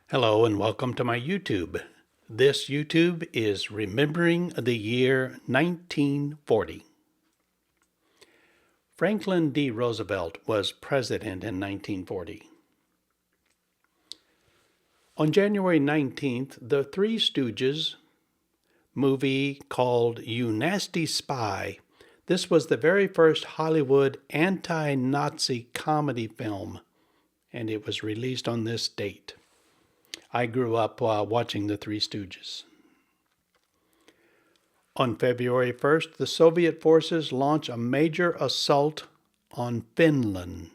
Hello and welcome to my YouTube. This YouTube is remembering the year 1940. Franklin D. Roosevelt was president in 1940. On January 19th, the Three Stooges movie called You Nasty Spy. This was the very first Hollywood anti-Nazi comedy film, and it was released on this date. I grew up watching the Three Stooges. On February 1st, the Soviet forces launch a major assault on Finland.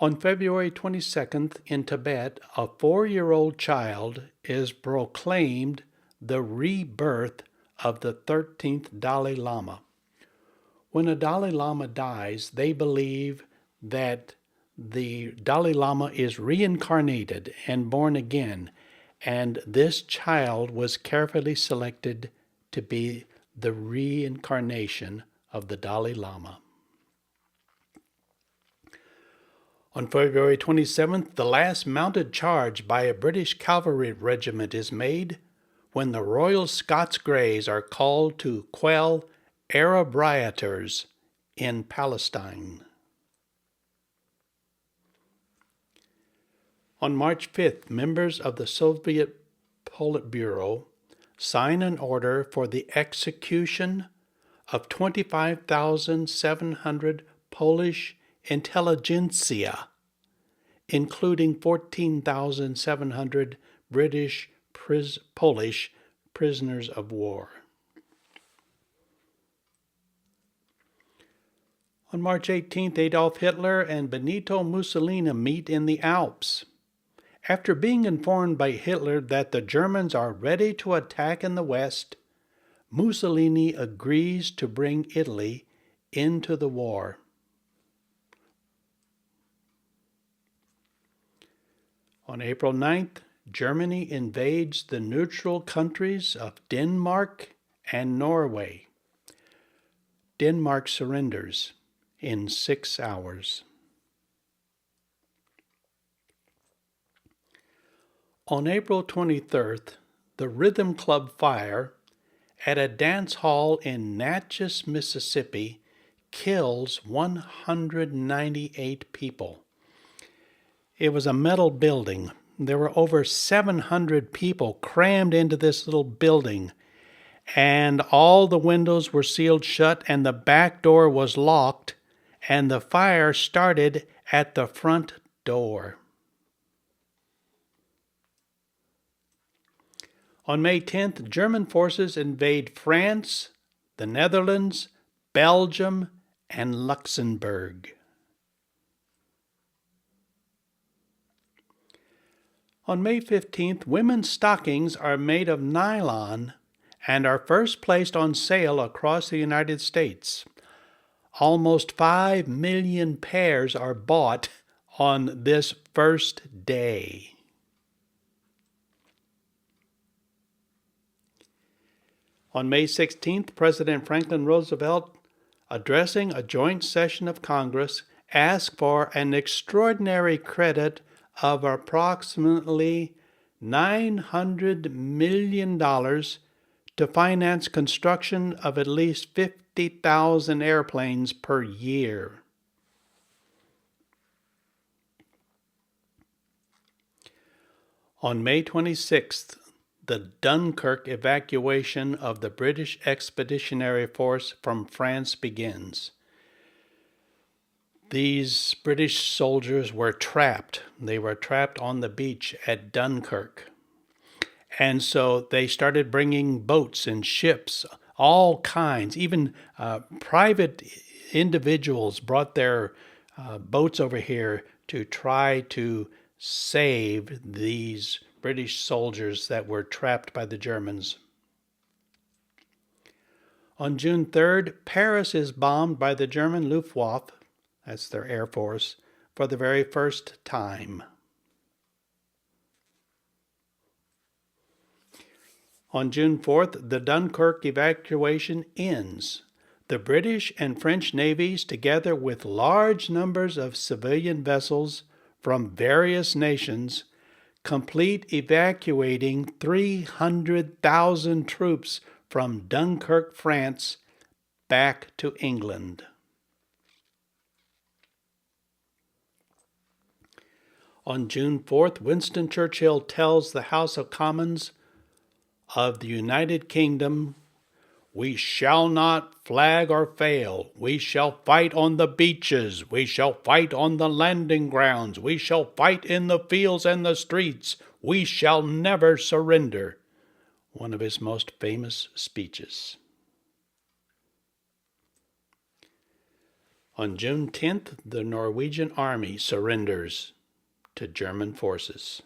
On February 22nd, in Tibet, a 4-year-old child is proclaimed the rebirth of the 13th Dalai Lama. When a Dalai Lama dies, they believe that the Dalai Lama is reincarnated and born again, and this child was carefully selected to be the reincarnation of the Dalai Lama. On February 27th, the last mounted charge by a British cavalry regiment is made when the Royal Scots Greys are called to quell Arab rioters in Palestine. On March 5th, members of the Soviet Politburo sign an order for the execution of 25,700 Polish intelligentsia, including 14,700 British Polish prisoners of war. On March 18th, Adolf Hitler and Benito Mussolini meet in the Alps. After being informed by Hitler that the Germans are ready to attack in the West, Mussolini agrees to bring Italy into the war. On April 9th, Germany invades the neutral countries of Denmark and Norway. Denmark surrenders in 6 hours. On April 23rd, the Rhythm Club fire at a dance hall in Natchez, Mississippi, kills 198 people. It was a metal building. There were over 700 people crammed into this little building, and all the windows were sealed shut, and the back door was locked, and the fire started at the front door. On May 10th, German forces invade France, the Netherlands, Belgium, and Luxembourg. On May 15th, women's stockings are made of nylon and are first placed on sale across the United States. Almost 5 million pairs are bought on this first day. On May 16th, President Franklin Roosevelt, addressing a joint session of Congress, asked for an extraordinary credit of approximately $900 million to finance construction of at least 50,000 airplanes per year. On May 26th, the Dunkirk evacuation of the British Expeditionary Force from France begins. These British soldiers were trapped. They were trapped on the beach at Dunkirk. And so they started bringing boats and ships, all kinds. Even private individuals brought their boats over here to try to save these British soldiers that were trapped by the Germans. On June 3rd, Paris is bombed by the German Luftwaffe, that's their air force, for the very first time. On June 4th, the Dunkirk evacuation ends. The British and French navies, together with large numbers of civilian vessels from various nations, complete evacuating 300,000 troops from Dunkirk, France, back to England. On June 4th, Winston Churchill tells the House of Commons of the United Kingdom, "We shall not flag or fail. We shall fight on the beaches. We shall fight on the landing grounds. We shall fight in the fields and the streets. We shall never surrender." One of his most famous speeches. On June 10th, the Norwegian army surrenders to German forces.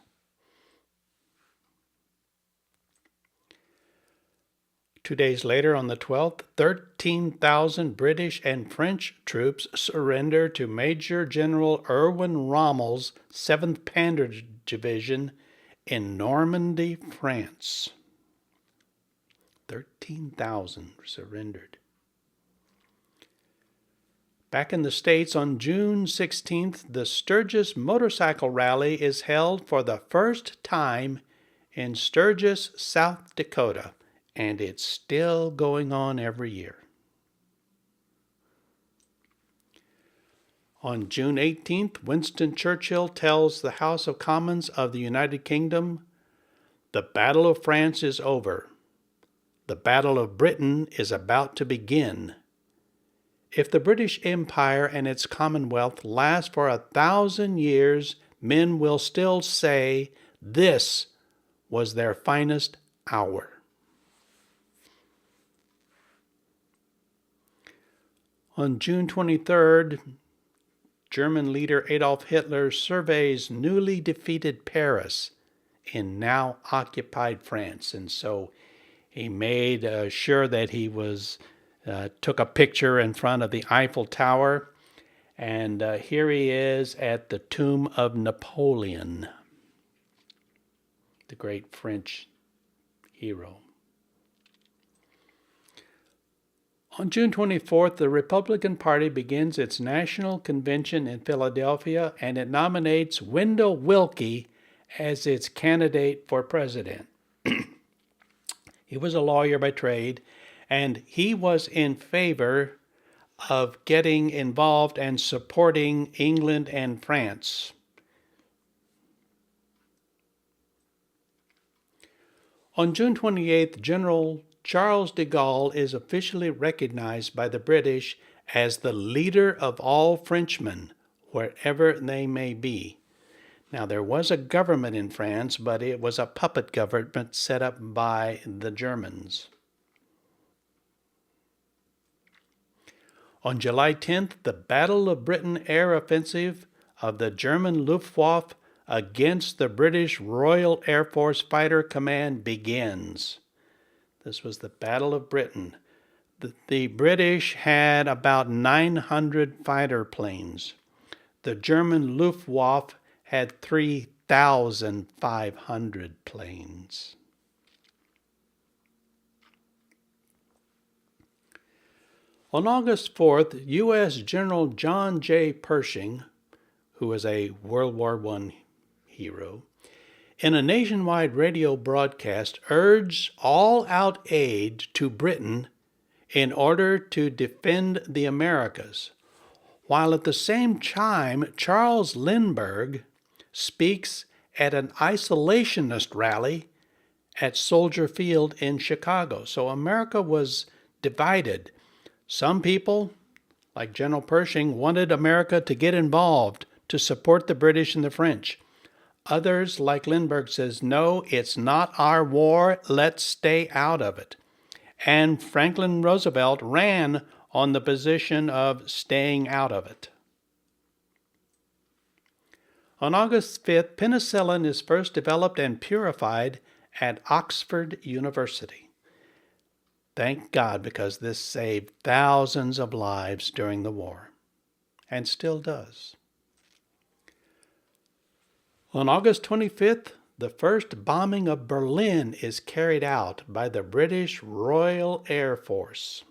Two days later, on the 12th, 13,000 British and French troops surrender to Major General Erwin Rommel's 7th Panzer Division in Normandy, France. 13,000 surrendered. Back in the States, on June 16th, the Sturgis Motorcycle Rally is held for the first time in Sturgis, South Dakota, and it's still going on every year. On June 18th, Winston Churchill tells the House of Commons of the United Kingdom, "The Battle of France is over. The Battle of Britain is about to begin. If the British Empire and its Commonwealth last for 1,000 years, men will still say this was their finest hour." On June 23rd, German leader Adolf Hitler surveys newly defeated Paris in now occupied France. And so he made sure that he took a picture in front of the Eiffel Tower. And here he is at the tomb of Napoleon, the great French hero. On June 24th, the Republican Party begins its national convention in Philadelphia, and it nominates Wendell Willkie as its candidate for president. He was a lawyer by trade, and he was in favor of getting involved and supporting England and France. On June 28th, General Charles de Gaulle is officially recognized by the British as the leader of all Frenchmen, wherever they may be. Now, there was a government in France, but it was a puppet government set up by the Germans. On July 10th, the Battle of Britain air offensive of the German Luftwaffe against the British Royal Air Force Fighter Command begins. This was the Battle of Britain. The British had about 900 fighter planes. The German Luftwaffe had 3,500 planes. On August 4th, U.S. General John J. Pershing, who was a World War I hero, in a nationwide radio broadcast urged all-out aid to Britain in order to defend the Americas, while at the same time Charles Lindbergh speaks at an isolationist rally at Soldier Field in Chicago. So America was divided. Some people, like General Pershing, wanted America to get involved to support the British and the French. Others, like Lindbergh, says, no, it's not our war, let's stay out of it. And Franklin Roosevelt ran on the position of staying out of it. On August 5th, penicillin is first developed and purified at Oxford University. Thank God, because this saved thousands of lives during the war, and still does. On August 25th, the first bombing of Berlin is carried out by the British Royal Air Force.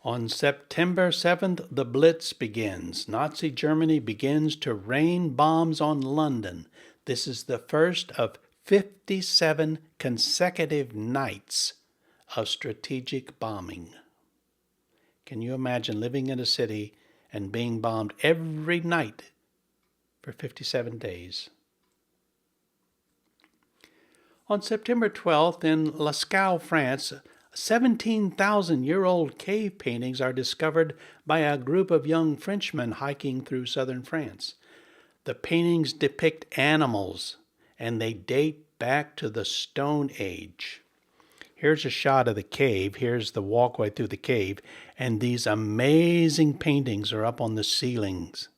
On September 7th, the Blitz begins. Nazi Germany begins to rain bombs on London. This is the first of 57 consecutive nights of strategic bombing. Can you imagine living in a city and being bombed every night for 57 days? On September 12th, in Lascaux, France, 17,000-year-old cave paintings are discovered by a group of young Frenchmen hiking through southern France. The paintings depict animals, and they date back to the Stone Age. Here's a shot of the cave. Here's the walkway through the cave, and these amazing paintings are up on the ceilings.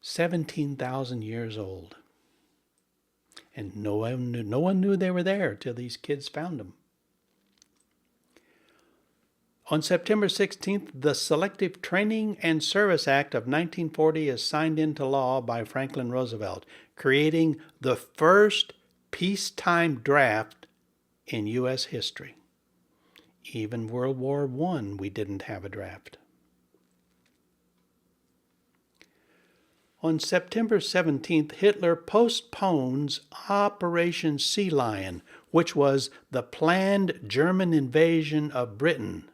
17,000 years old. And no one knew they were there till these kids found them. On September 16th, the Selective Training and Service Act of 1940 is signed into law by Franklin Roosevelt, creating the first peacetime draft in U.S. history. Even World War I, we didn't have a draft. On September 17th, Hitler postpones Operation Sea Lion, which was the planned German invasion of Britain.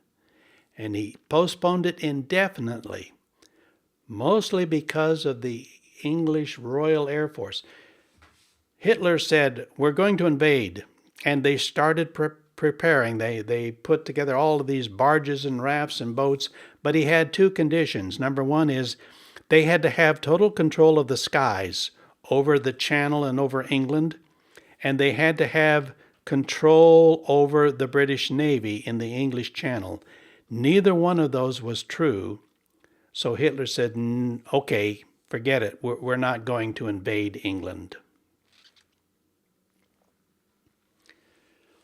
And he postponed it indefinitely, mostly because of the English Royal Air Force. Hitler said, "We're going to invade," and they started preparing. They put together all of these barges and rafts and boats, but he had two conditions. Number one is they had to have total control of the skies over the Channel and over England, and they had to have control over the British Navy in the English Channel. Neither one of those was true, so Hitler said, okay, forget it, we're not going to invade England.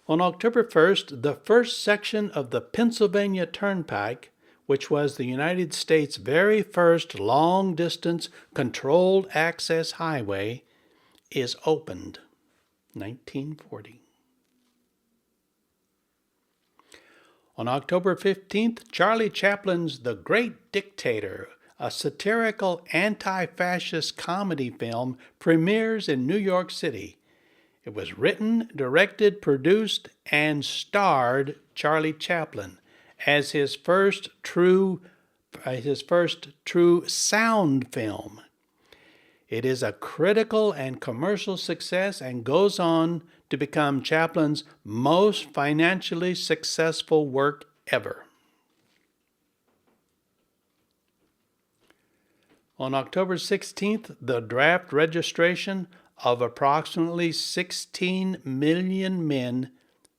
On October 1st, the first section of the Pennsylvania Turnpike, which was the United States' very first long-distance controlled access highway, is opened. 1940. On October 15th, Charlie Chaplin's The Great Dictator, a satirical anti-fascist comedy film, premieres in New York City. It was written, directed, produced, and starred Charlie Chaplin as his first true sound film. It is a critical and commercial success and goes on to become Chaplin's most financially successful work ever. On October 16th, the draft registration of approximately 16 million men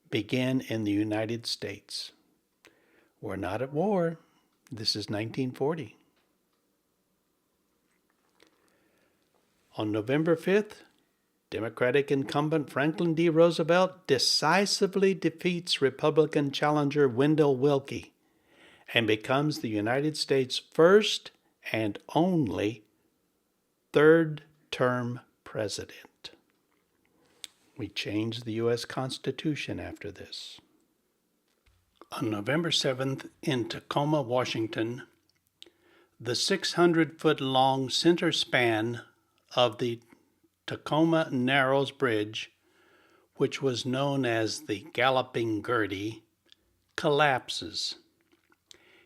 began in the United States. We're not at war. This is 1940. On November 5th, Democratic incumbent Franklin D. Roosevelt decisively defeats Republican challenger Wendell Willkie and becomes the United States' first and only third-term president. We changed the U.S. Constitution after this. On November 7th, in Tacoma, Washington, the 600-foot-long center span of the Tacoma Narrows Bridge, which was known as the Galloping Gertie, collapses.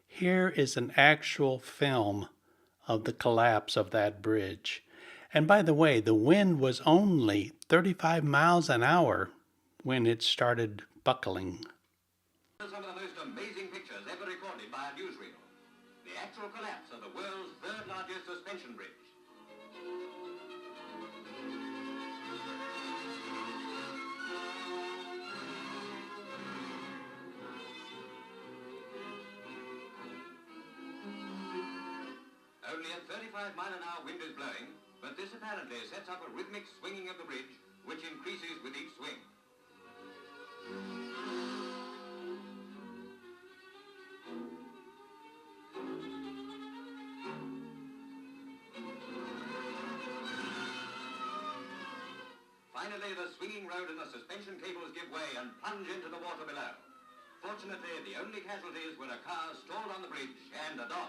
Here is an actual film of the collapse of that bridge. And by the way, the wind was only 35 miles an hour when it started buckling. Some of the most amazing pictures ever recorded by a newsreel. The actual collapse of the world's third largest suspension bridge. Only a 35-mile-an-hour wind is blowing, but this apparently sets up a rhythmic swinging of the bridge, which increases with each swing. Finally, the swinging road and the suspension cables give way and plunge into the water below. 4 Fortunately, the only casualties were a car stalled on the bridge and a dog.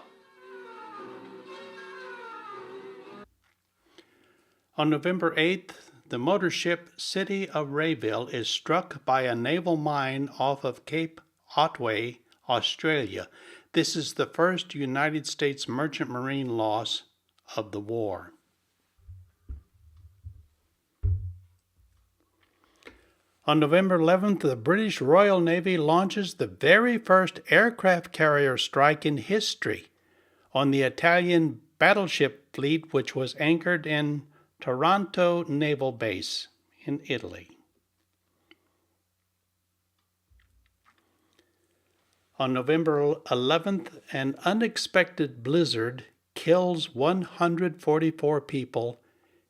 On November 8th, the motor ship City of Rayville is struck by a naval mine off of Cape Otway, Australia. This is the first United States merchant marine loss of the war. On November 11th, the British Royal Navy launches the very first aircraft carrier strike in history on the Italian battleship fleet, which was anchored in Taranto Naval Base in Italy. On November 11th, an unexpected blizzard kills 144 people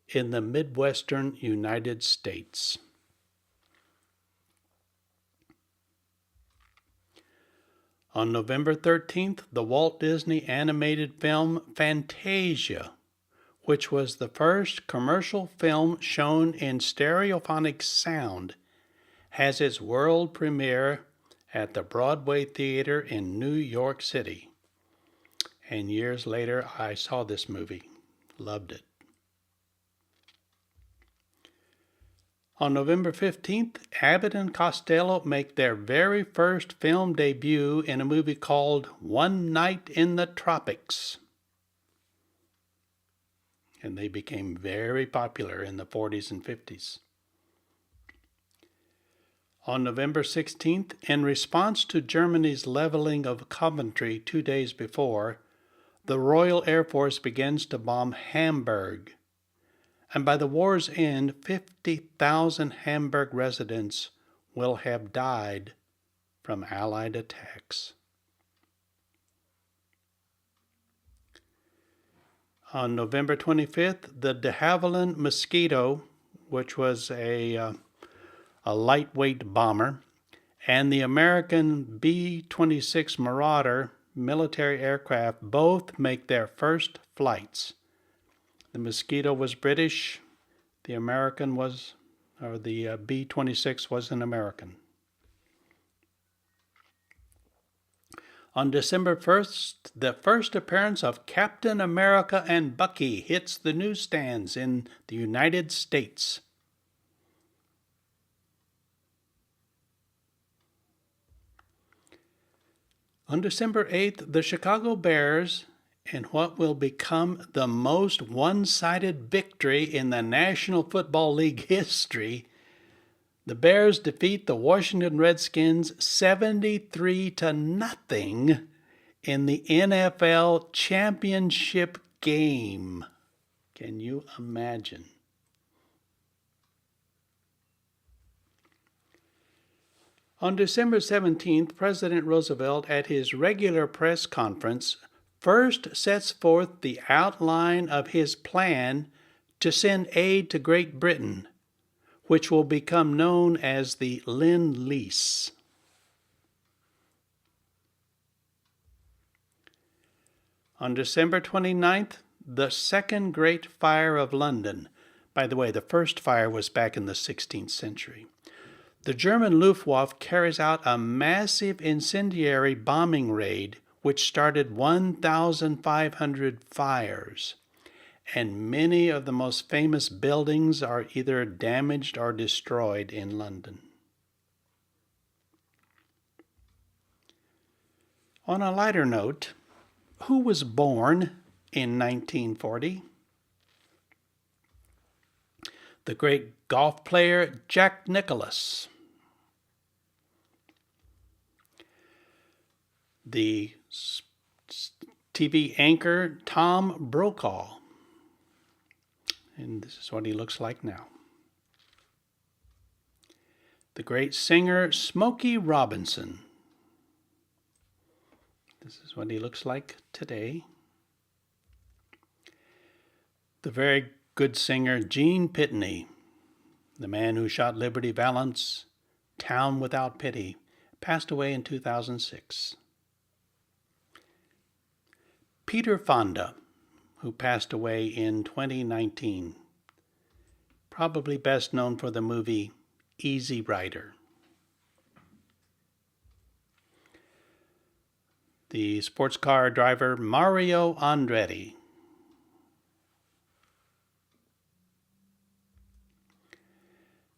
in the Midwestern United States. On November 13th, the Walt Disney animated film Fantasia, which was the first commercial film shown in stereophonic sound, has its world premiere at the Broadway Theater in New York City. And years later, I saw this movie. Loved it. On November 15th, Abbott and Costello make their very first film debut in a movie called One Night in the Tropics. And they became very popular in the 40s and 50s. On November 16th, in response to Germany's leveling of Coventry 2 days before, the Royal Air Force begins to bomb Hamburg. And by the war's end, 50,000 Hamburg residents will have died from Allied attacks. On November 25th, the de Havilland Mosquito, which was a lightweight bomber, and the American B-26 Marauder military aircraft both make their first flights. The Mosquito was British, the B-26 was an American. On December 1st, the first appearance of Captain America and Bucky hits the newsstands in the United States. On December 8th, the Chicago Bears, in what will become the most one-sided victory in the National Football League history, the Bears defeat the Washington Redskins 73-0 in the NFL championship game. Can you imagine? On December 17th, President Roosevelt, at his regular press conference, first sets forth the outline of his plan to send aid to Great Britain, which will become known as the Lend-Lease. On December 29th, the Second Great Fire of London. By the way, the first fire was back in the 16th century. The German Luftwaffe carries out a massive incendiary bombing raid which started 1,500 fires, and many of the most famous buildings are either damaged or destroyed in London. On a lighter note, who was born in 1940? The great golf player Jack Nicklaus. The TV anchor Tom Brokaw. And this is what he looks like now. The great singer Smokey Robinson. This is what he looks like today. The very good singer Gene Pitney, the man who shot Liberty Valance, Town Without Pity, passed away in 2006. Peter Fonda, who passed away in 2019, probably best known for the movie Easy Rider. the sports car driver Mario Andretti.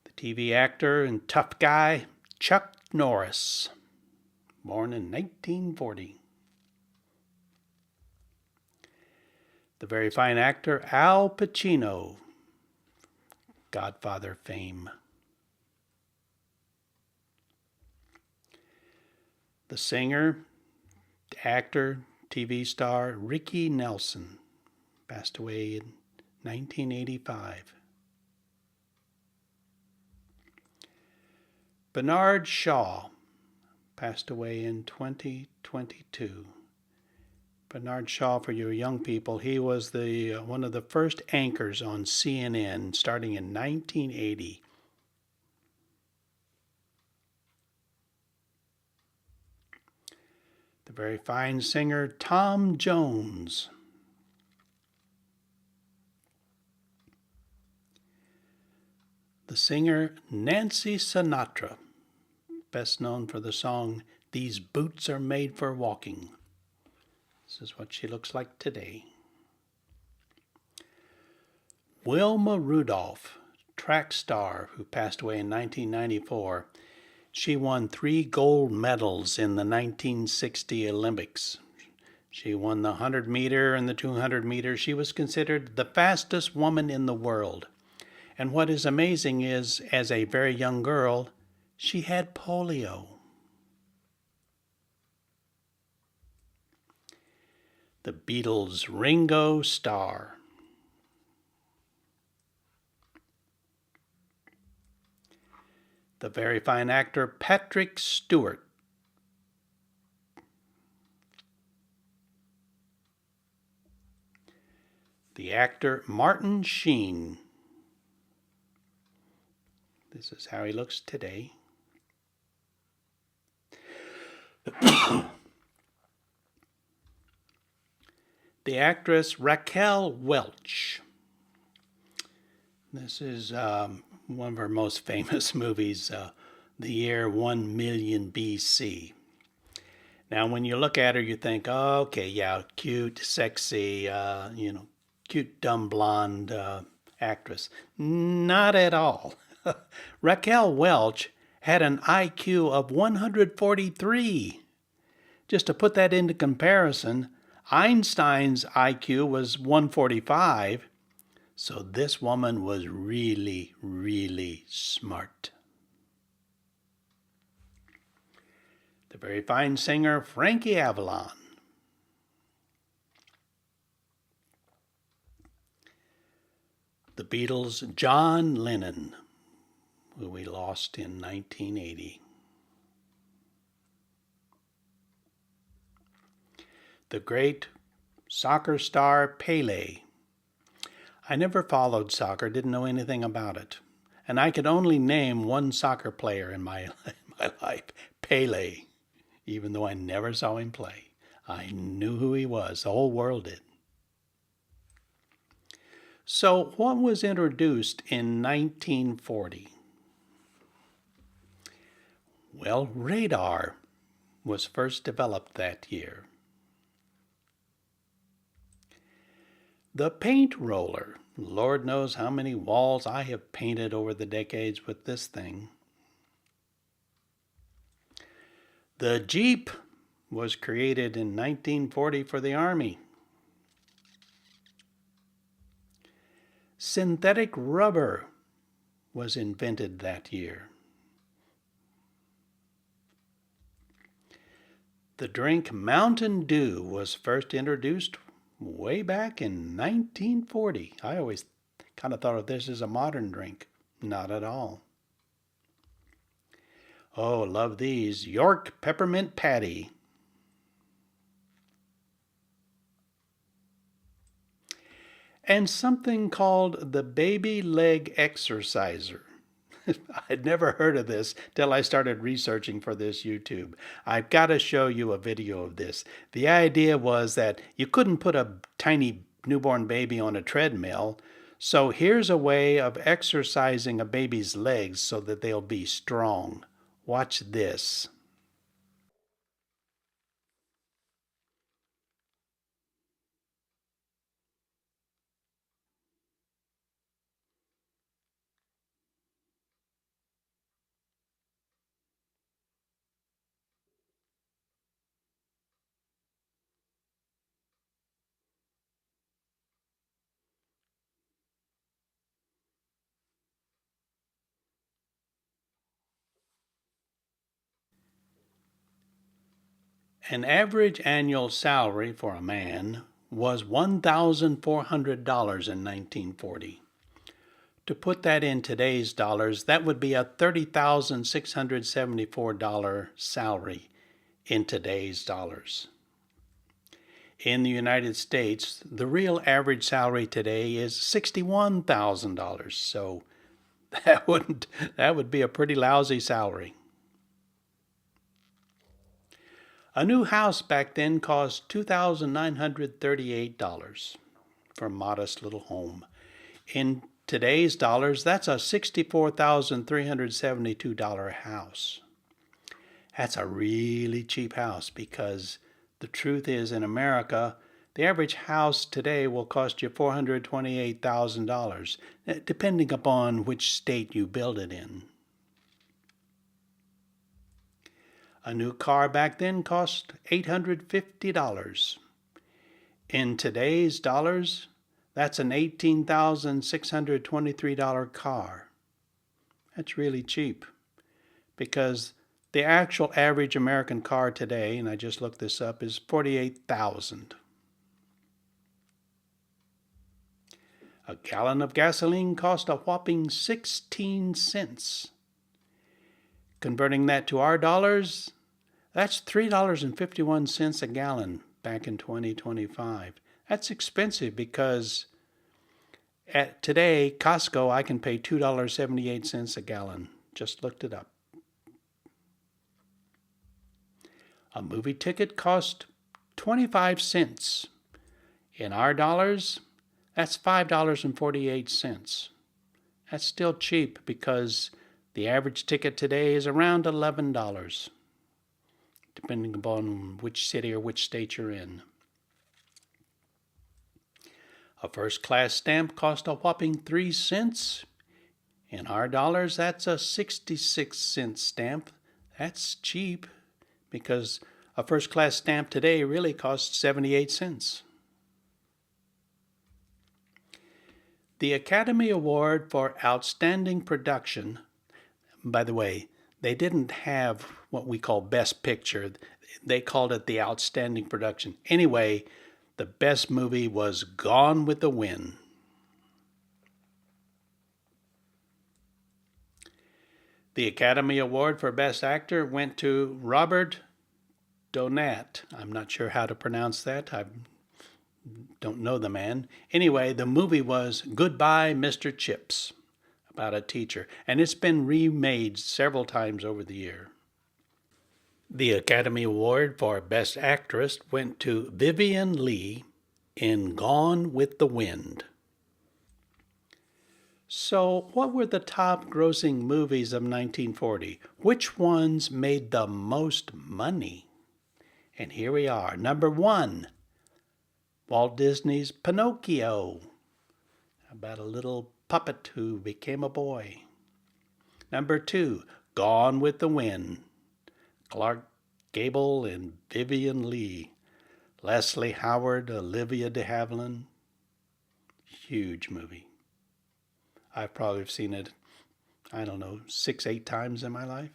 The TV actor and tough guy Chuck Norris, born in 1940. The very fine actor Al Pacino, Godfather fame. The singer, actor, TV star Ricky Nelson, passed away in 1985. Bernard Shaw passed away in 2022. Bernard Shaw, for you young people, he was the one of the first anchors on CNN starting in 1980. The very fine singer Tom Jones. The singer Nancy Sinatra, best known for the song "These Boots Are Made for Walking." This is what she looks like today. Wilma Rudolph, track star who passed away in 1994. She won 3 gold medals in the 1960 Olympics. She won the 100 meter and the 200 meter. She was considered the fastest woman in the world. And what is amazing is, as a very young girl, she had polio. The Beatles' Ringo Starr. The very fine actor Patrick Stewart. The actor Martin Sheen. This is how he looks today. The actress Raquel Welch. This is one of her most famous movies, the year 1 million BC. Now, when you look at her, you think, oh, okay, yeah, cute, sexy, cute, dumb, blonde actress. Not at all. Raquel Welch had an IQ of 143. Just to put that into comparison, Einstein's IQ was 145, so this woman was really, really smart. The very fine singer Frankie Avalon. The Beatles' John Lennon, who we lost in 1980. The great soccer star Pele. I never followed soccer, didn't know anything about it. And I could only name one soccer player in my life, Pele, even though I never saw him play. I knew who he was, the whole world did. So what was introduced in 1940? Well, radar was first developed that year. The paint roller. Lord knows how many walls I have painted over the decades with this thing. The Jeep was created in 1940 for the Army. Synthetic rubber was invented that year. The drink Mountain Dew was first introduced way back in 1940. I always kind of thought of this as a modern drink. Not at all. Oh, love these. York Peppermint Patty. And something called the Baby Leg Exerciser. I'd never heard of this till I started researching for this YouTube. I've got to show you a video of this. The idea was that you couldn't put a tiny newborn baby on a treadmill, so here's a way of exercising a baby's legs so that they'll be strong. Watch this. An average annual salary for a man was $1,400 in 1940. To put that in today's dollars, that would be a $30,674 salary in today's dollars. In the United States, the real average salary today is $61,000, so that would be a pretty lousy salary. A new house back then cost $2,938 for a modest little home. In today's dollars, that's a $64,372 house. That's a really cheap house because the truth is in America, the average house today will cost you $428,000, depending upon which state you build it in. A new car back then cost $850. In today's dollars, that's an $18,623 car. That's really cheap because the actual average American car today, and I just looked this up, is $48,000. A gallon of gasoline cost a whopping 16 cents. Converting that to our dollars, that's $3.51 a gallon back in 2025. That's expensive because at today, Costco, I can pay $2.78 a gallon. Just looked it up. A movie ticket cost 25 cents. In our dollars, that's $5.48. That's still cheap because the average ticket today is around $11, depending upon which city or which state you're in. A first-class stamp cost a whopping 3 cents. In our dollars, that's a 66-cent stamp. That's cheap because a first-class stamp today really costs 78 cents. The Academy Award for Outstanding Production, by the way, they didn't have what we call Best Picture. They called it the Outstanding Production. Anyway, the best movie was Gone with the Wind. The Academy Award for Best Actor went to Robert Donat. I'm not sure how to pronounce that. I don't know the man. Anyway, the movie was Goodbye, Mr. Chips, about a teacher, and it's been remade several times over the year. The Academy Award for Best Actress went to Vivien Leigh in Gone with the Wind. So, what were the top grossing movies of 1940? Which ones made the most money? And here we are. Number 1, Walt Disney's Pinocchio, about a little puppet who became a boy. Number 2, Gone with the Wind, Clark Gable and Vivien Leigh, Leslie Howard, Olivia de Havilland. Huge movie. I've probably seen it, 6, 8 times in my life.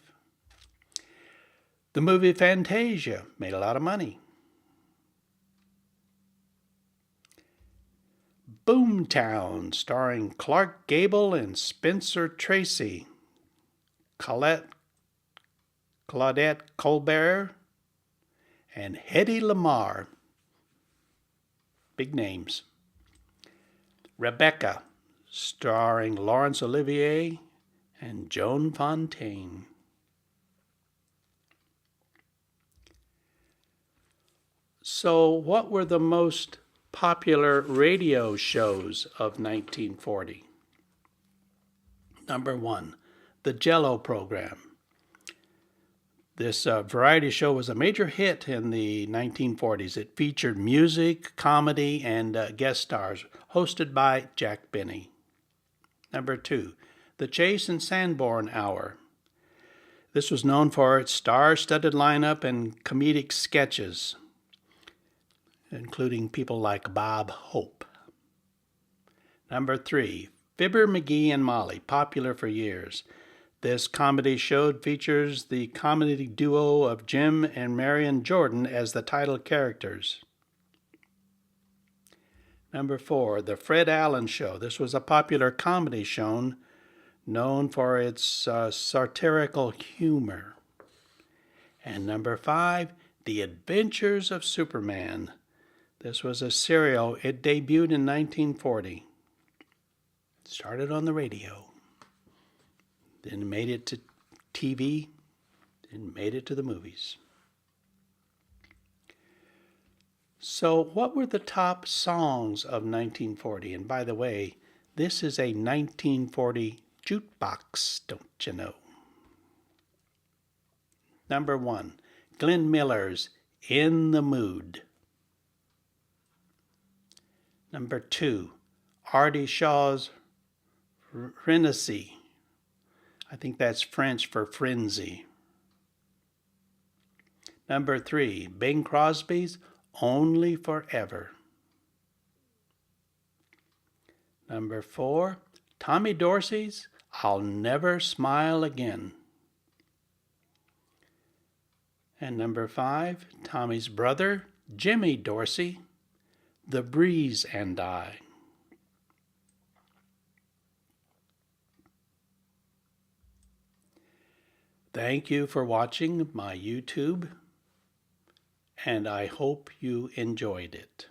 The movie Fantasia made a lot of money. Boomtown, starring Clark Gable and Spencer Tracy, Claudette Colbert, and Hedy Lamarr. Big names. Rebecca, starring Laurence Olivier and Joan Fontaine. So, what were the most popular radio shows of 1940? Number 1, the Jell-O program. This variety show was a major hit in the 1940s. It featured music, comedy, and guest stars, hosted by Jack Benny. Number 2, the Chase and Sanborn Hour. This was known for its star-studded lineup and comedic sketches, including people like Bob Hope. Number 3, Fibber, McGee, and Molly, popular for years. This comedy show features the comedy duo of Jim and Marion Jordan as the title characters. Number 4, The Fred Allen Show. This was a popular comedy show known for its satirical humor. And number 5, The Adventures of Superman. This was a serial. It debuted in 1940. It started on the radio. Then made it to TV. Then made it to the movies. So what were the top songs of 1940? And by the way, this is a 1940 jukebox, don't you know? Number 1, Glenn Miller's In the Mood. Number 2, Artie Shaw's Frenzy. I think that's French for frenzy. Number 3, Bing Crosby's Only Forever. Number 4, Tommy Dorsey's I'll Never Smile Again. And number 5, Tommy's brother, Jimmy Dorsey, The Breeze and I. Thank you for watching my YouTube, and I hope you enjoyed it.